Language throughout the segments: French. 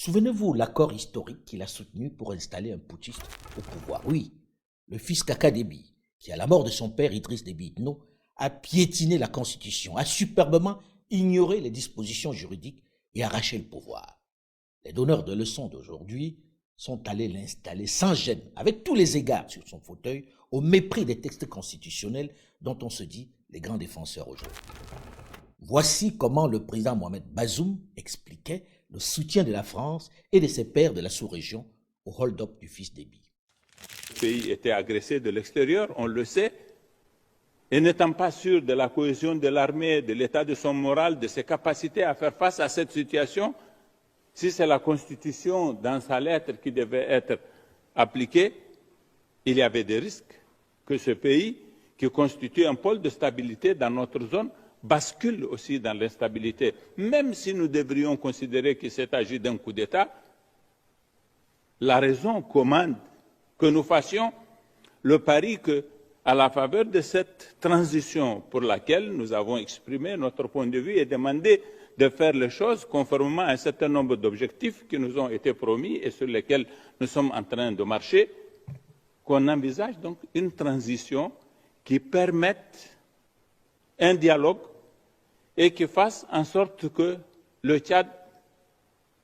Souvenez-vous l'accord historique qu'il a soutenu pour installer un putschiste au pouvoir. Oui, le fils Kaka Déby, qui à la mort de son père Idriss Déby Itno, a piétiné la Constitution, a superbement ignoré les dispositions juridiques et arraché le pouvoir. Les donneurs de leçons d'aujourd'hui sont allés l'installer sans gêne, avec tous les égards sur son fauteuil, au mépris des textes constitutionnels dont on se dit les grands défenseurs aujourd'hui. Voici comment le président Mohamed Bazoum expliquait le soutien de la France et de ses pairs de la sous-région au hold-up du fils Déby. Le pays était agressé de l'extérieur, on le sait, et n'étant pas sûr de la cohésion de l'armée, de l'état de son moral, de ses capacités à faire face à cette situation, si c'est la Constitution dans sa lettre qui devait être appliquée, il y avait des risques que ce pays, qui constitue un pôle de stabilité dans notre zone, bascule aussi dans l'instabilité. Même si nous devrions considérer qu'il s'est agi d'un coup d'État, la raison commande que nous fassions le pari que, à la faveur de cette transition pour laquelle nous avons exprimé notre point de vue et demandé de faire les choses conformément à un certain nombre d'objectifs qui nous ont été promis et sur lesquels nous sommes en train de marcher, qu'on envisage donc une transition qui permette un dialogue et qui fasse en sorte que le Tchad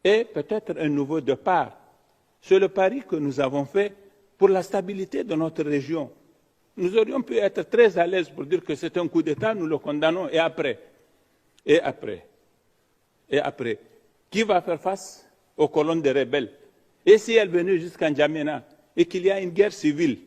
ait peut-être un nouveau départ. C'est le pari que nous avons fait pour la stabilité de notre région. Nous aurions pu être très à l'aise pour dire que c'est un coup d'État, nous le condamnons, et après, qui va faire face aux colonnes des rebelles? Et si elles venaient jusqu'à N'Djamena et qu'il y a une guerre civile,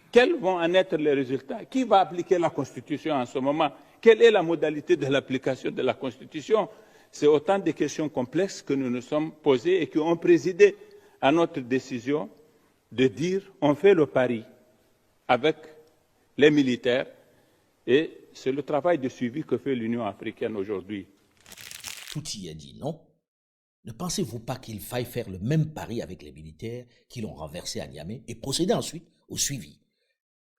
quels vont en être les résultats? Qui va appliquer la Constitution en ce moment? Quelle est la modalité de l'application de la Constitution? C'est autant de questions complexes que nous nous sommes posées et qui ont présidé à notre décision de dire on fait le pari avec les militaires et c'est le travail de suivi que fait l'Union africaine aujourd'hui. Tout y est dit, non? Ne pensez-vous pas qu'il faille faire le même pari avec les militaires qui l'ont renversé à Niamey et procéder ensuite au suivi?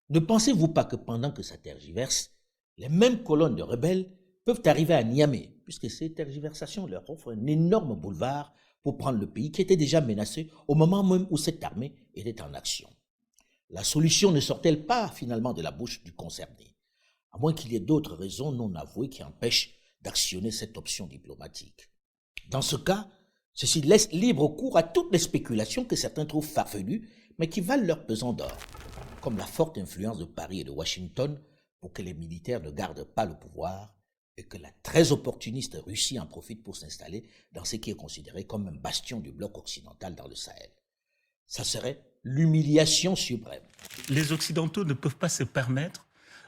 Ne pensez-vous pas que pendant que ça tergiverse, les mêmes colonnes de rebelles peuvent arriver à Niamey, puisque ces tergiversations leur offrent un énorme boulevard pour prendre le pays qui était déjà menacé au moment même où cette armée était en action? La solution ne sort-elle pas finalement de la bouche du concerné, à moins qu'il y ait d'autres raisons non avouées qui empêchent d'actionner cette option diplomatique? Dans ce cas, ceci laisse libre cours à toutes les spéculations que certains trouvent farfelues, mais qui valent leur pesant d'or, comme la forte influence de Paris et de Washington pour que les militaires ne gardent pas le pouvoir et que la très opportuniste Russie en profite pour s'installer dans ce qui est considéré comme un bastion du bloc occidental dans le Sahel. Ça serait l'humiliation suprême. Les Occidentaux ne peuvent pas se permettre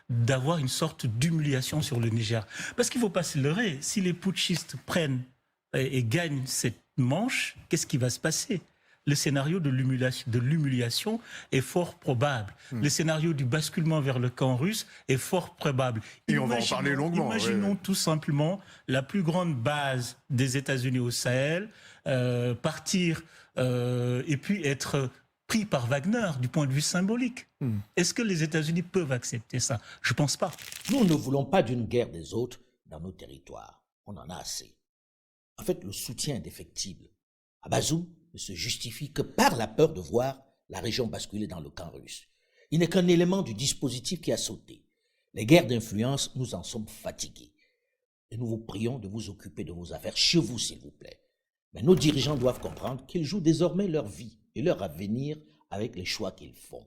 d'avoir une sorte d'humiliation sur le Niger. Parce qu'il ne faut pas se leurrer, si les putschistes prennent et gagnent cette manche, qu'est-ce qui va se passer? Le scénario de l'humiliation est fort probable. Le scénario du basculement vers le camp russe est fort probable. Et on va en parler longuement. Imaginons tout simplement la plus grande base des États-Unis au Sahel, partir et puis être pris par Wagner du point de vue symbolique. Est-ce que les États-Unis peuvent accepter ça? Je ne pense pas. Nous ne voulons pas d'une guerre des autres dans nos territoires. On en a assez. En fait, le soutien indéfectible à Bazoum ne se justifie que par la peur de voir la région basculer dans le camp russe. Il n'est qu'un élément du dispositif qui a sauté. Les guerres d'influence, nous en sommes fatigués. Et nous vous prions de vous occuper de vos affaires chez vous, s'il vous plaît. Mais nos dirigeants doivent comprendre qu'ils jouent désormais leur vie et leur avenir avec les choix qu'ils font.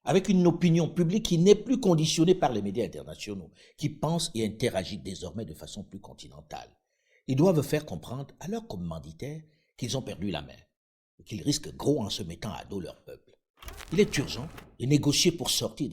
Avec une opinion publique qui n'est plus conditionnée par les médias internationaux, qui pensent et interagissent désormais de façon plus continentale. Ils doivent faire comprendre à leurs commanditaires qu'ils ont perdu la main et qu'ils risquent gros en se mettant à dos leur peuple. Il est urgent de négocier pour sortir